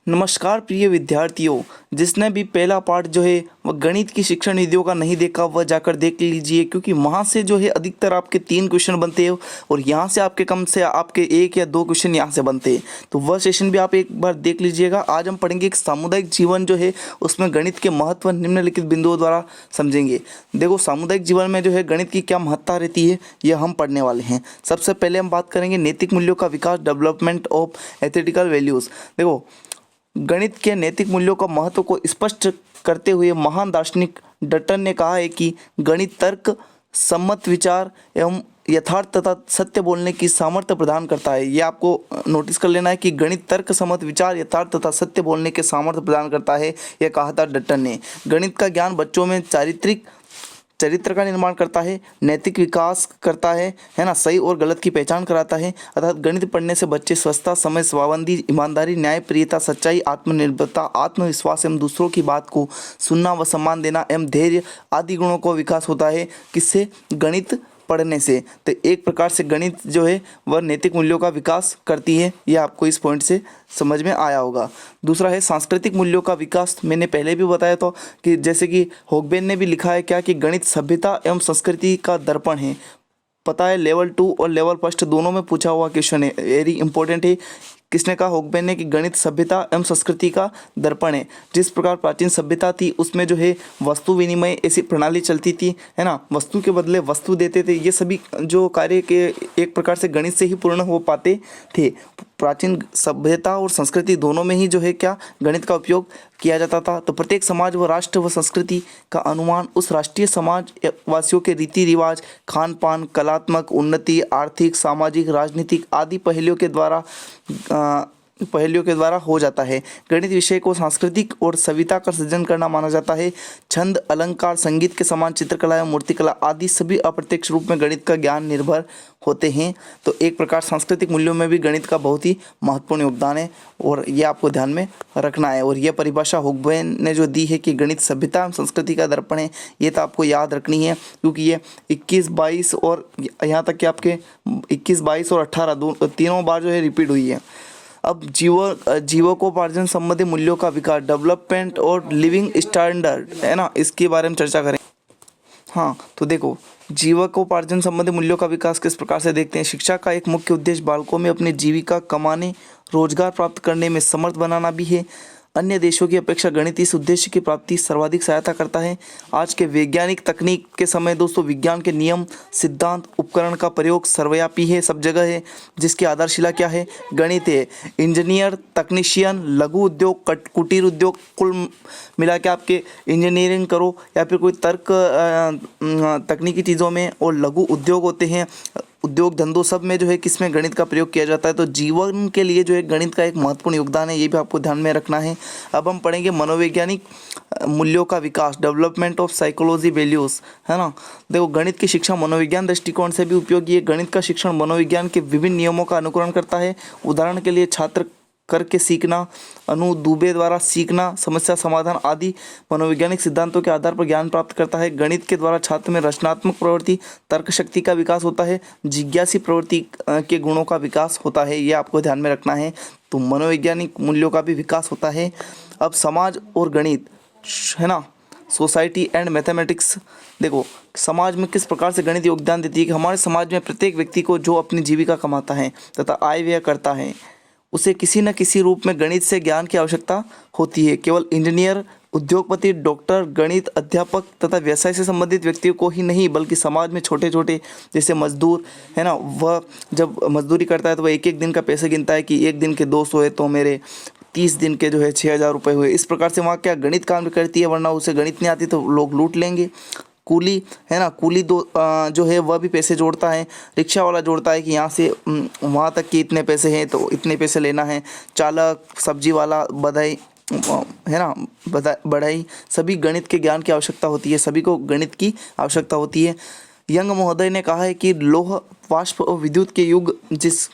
नमस्कार प्रिय विद्यार्थियों। जिसने भी पहला पार्ट जो है वह गणित की शिक्षण विधियों का नहीं देखा वह जाकर देख लीजिए, क्योंकि वहाँ से जो है अधिकतर आपके 3 क्वेश्चन बनते हैं और यहाँ से आपके कम से आपके 1 या 2 क्वेश्चन यहाँ से बनते हैं। तो वह सेशन भी आप एक बार देख लीजिएगा। आज हम पढ़ेंगे एक सामुदायिक जीवन जो है उसमें गणित के महत्व निम्नलिखित बिंदुओं द्वारा समझेंगे। देखो, सामुदायिक जीवन में जो है गणित की क्या महत्ता रहती है यह हम पढ़ने वाले हैं। सबसे पहले हम बात करेंगे नैतिक मूल्यों का विकास, डेवलपमेंट ऑफ एथिकल वैल्यूज़। देखो, गणित के नैतिक मूल्यों का महत्व को स्पष्ट करते हुए महान दार्शनिक डटन ने कहा है कि गणित तर्क सम्मत विचार एवं यथार्थ तथा सत्य बोलने की सामर्थ्य प्रदान करता है। ये आपको नोटिस कर लेना है कि गणित तर्क सम्मत विचार यथार्थ तथा सत्य बोलने के सामर्थ्य प्रदान करता है, यह कहा था डटन ने। गणित का ज्ञान बच्चों में चरित्र का निर्माण करता है, नैतिक विकास करता है ना, सही और गलत की पहचान कराता है। अर्थात गणित पढ़ने से बच्चे स्वच्छता, समय पाबंदी, ईमानदारी, न्यायप्रियता, सच्चाई, आत्मनिर्भरता, आत्मविश्वास एवं दूसरों की बात को सुनना व सम्मान देना एवं धैर्य आदि गुणों का विकास होता है। किससे? गणित पढ़ने से। तो एक प्रकार से गणित जो है वह नैतिक मूल्यों का विकास करती है। यह आपको इस पॉइंट से समझ में आया होगा। दूसरा है सांस्कृतिक मूल्यों का विकास। मैंने पहले भी बताया था कि जैसे कि होगबेन ने भी लिखा है क्या कि गणित सभ्यता एवं संस्कृति का दर्पण है। पता है, लेवल 2 और लेवल 1 दोनों में पूछा हुआ क्वेश्चन है, वेरी इंपॉर्टेंट है। किसने कहा? होगबेन ने कि गणित सभ्यता एवं संस्कृति का दर्पण है। जिस प्रकार प्राचीन सभ्यता थी उसमें जो है वस्तु विनिमय ऐसी प्रणाली चलती थी, है ना, वस्तु के बदले वस्तु देते थे। ये सभी जो कार्य के एक प्रकार से गणित से ही पूर्ण हो पाते थे। प्राचीन सभ्यता और संस्कृति दोनों में ही जो है क्या गणित का उपयोग किया जाता था। तो प्रत्येक समाज व राष्ट्र व संस्कृति का अनुमान उस राष्ट्रीय समाज वासियों के रीति रिवाज, खान पान, कलात्मक उन्नति, आर्थिक, सामाजिक, राजनीतिक आदि पहलुओं के द्वारा हो जाता है। गणित विषय को सांस्कृतिक और सभ्यता का सृजन करना माना जाता है। छंद, अलंकार, संगीत के समान चित्रकला एवं मूर्तिकला आदि सभी अप्रत्यक्ष रूप में गणित का ज्ञान निर्भर होते हैं। तो एक प्रकार सांस्कृतिक मूल्यों में भी गणित का बहुत ही महत्वपूर्ण योगदान है और यह आपको ध्यान में रखना है। और यह परिभाषा होगबेन ने जो दी है कि गणित सभ्यता एवं संस्कृति का दर्पण है, ये तो आपको याद रखनी है, क्योंकि ये 21, 22 और यहाँ तक कि आपके 21, 22 और 18 तीनों बार जो है रिपीट हुई है। अब जीवकोपार्जन संबंधी मूल्यों का विकास, डेवलपमेंट और लिविंग स्टैंडर्ड, है ना, इसके बारे में चर्चा करें। हाँ, तो देखो, जीवकोपार्जन संबंधी मूल्यों का विकास किस प्रकार से देखते हैं। शिक्षा का एक मुख्य उद्देश्य बालकों में अपनी जीविका कमाने, रोजगार प्राप्त करने में समर्थ बनाना भी है। अन्य देशों की अपेक्षा गणित इस उद्देश्य की प्राप्ति सर्वाधिक सहायता करता है। आज के वैज्ञानिक तकनीक के समय दोस्तों विज्ञान के नियम, सिद्धांत, उपकरण का प्रयोग सर्वव्यापी है, सब जगह है, जिसकी आधारशिला क्या है? गणित है। इंजीनियर, तकनीशियन, लघु उद्योग, कुटीर उद्योग, कुल मिला के आपके इंजीनियरिंग करो या फिर कोई तकनीकी चीज़ों में और लघु उद्योग होते हैं, उद्योग धंधों, सब में जो है किसमें गणित का प्रयोग किया जाता है। तो जीवन के लिए जो है गणित का एक महत्वपूर्ण योगदान है, ये भी आपको ध्यान में रखना है। अब हम पढ़ेंगे मनोवैज्ञानिक मूल्यों का विकास, डेवलपमेंट ऑफ साइकोलॉजी वैल्यूज़, है ना। देखो, गणित की शिक्षा मनोविज्ञान दृष्टिकोण से भी उपयोगी है। गणित का शिक्षण मनोविज्ञान के विभिन्न नियमों का अनुकरण करता है। उदाहरण के लिए छात्र करके सीखना, अनु दुबे द्वारा सीखना, समस्या समाधान आदि मनोवैज्ञानिक सिद्धांतों के आधार पर ज्ञान प्राप्त करता है। गणित के द्वारा छात्र में रचनात्मक प्रवृत्ति, तर्क शक्ति का विकास होता है, जिज्ञासी प्रवृत्ति के गुणों का विकास होता है, ये आपको ध्यान में रखना है। तो मनोवैज्ञानिक मूल्यों का भी विकास होता है। अब समाज और गणित, है ना, सोसाइटी एंड मैथमेटिक्स। देखो, समाज में किस प्रकार से गणित योगदान देती है कि हमारे समाज में प्रत्येक व्यक्ति को जो अपनी जीविका कमाता है तथा आय व्यय करता है उसे किसी न किसी रूप में गणित से ज्ञान की आवश्यकता होती है। केवल इंजीनियर, उद्योगपति, डॉक्टर, गणित अध्यापक तथा व्यवसाय से संबंधित व्यक्तियों को ही नहीं, बल्कि समाज में छोटे छोटे जैसे मजदूर, है ना, वह जब मजदूरी करता है तो वह एक एक दिन का पैसे गिनता है कि एक दिन के 200 है तो मेरे 30 दिन के जो है 6,000 रुपये हुए। इस प्रकार से वहाँ क्या गणित काम करती है, वरना उसे गणित नहीं आती तो लोग लूट लेंगे। कूली, है ना, कूली जो है वह भी पैसे जोड़ता है। रिक्शा वाला जोड़ता है कि यहाँ से वहाँ तक के इतने पैसे हैं तो इतने पैसे लेना है। चालक, सब्जी वाला, बधाई, है ना, बढ़ाई, सभी गणित के ज्ञान की आवश्यकता होती है, सभी को गणित की आवश्यकता होती है। यंग महोदय ने कहा है कि लौह, वाष्प और विद्युत के युग जिस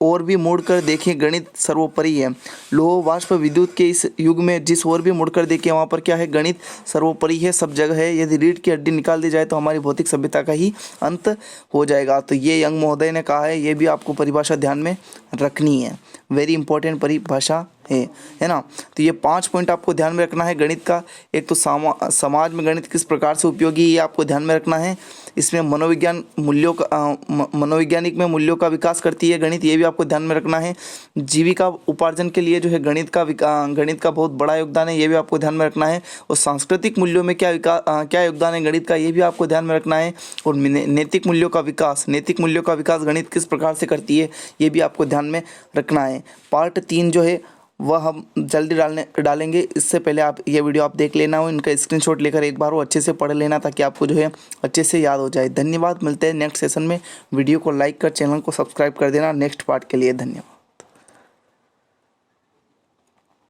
और भी मुड़कर देखें गणित सर्वोपरि है। लौह, वाष्प, विद्युत के इस युग में जिस और भी मुड़कर देखें वहाँ पर क्या है? गणित सर्वोपरि है, सब जगह है। यदि रीढ़ की हड्डी निकाल दी जाए तो हमारी भौतिक सभ्यता का ही अंत हो जाएगा। तो ये यंग महोदय ने कहा है, ये भी आपको परिभाषा ध्यान में रखनी है, वेरी इंपॉर्टेंट परिभाषा है ना। तो ये 5 पॉइंट आपको ध्यान में रखना है गणित का। एक तो समाज में गणित किस प्रकार से उपयोगी, ये आपको ध्यान में रखना है। इसमें मनोवैज्ञानिक में मूल्यों का विकास करती है गणित, ये भी आपको ध्यान में रखना है। जीविका उपार्जन के लिए जो है गणित का बहुत बड़ा योगदान है, ये भी आपको ध्यान में रखना है। और सांस्कृतिक मूल्यों में क्या योगदान है गणित का, ये भी आपको ध्यान में रखना है। और नैतिक मूल्यों का विकास गणित किस प्रकार से करती है, ये भी आपको ध्यान में रखना है। पार्ट 3 जो है वह हम जल्दी डालेंगे। इससे पहले आप ये वीडियो आप देख लेना हो, इनका स्क्रीनशॉट लेकर एक बार वो अच्छे से पढ़ लेना ताकि आपको जो है अच्छे से याद हो जाए। धन्यवाद, मिलते हैं नेक्स्ट सेशन में। वीडियो को लाइक कर चैनल को सब्सक्राइब कर देना नेक्स्ट पार्ट के लिए। धन्यवाद।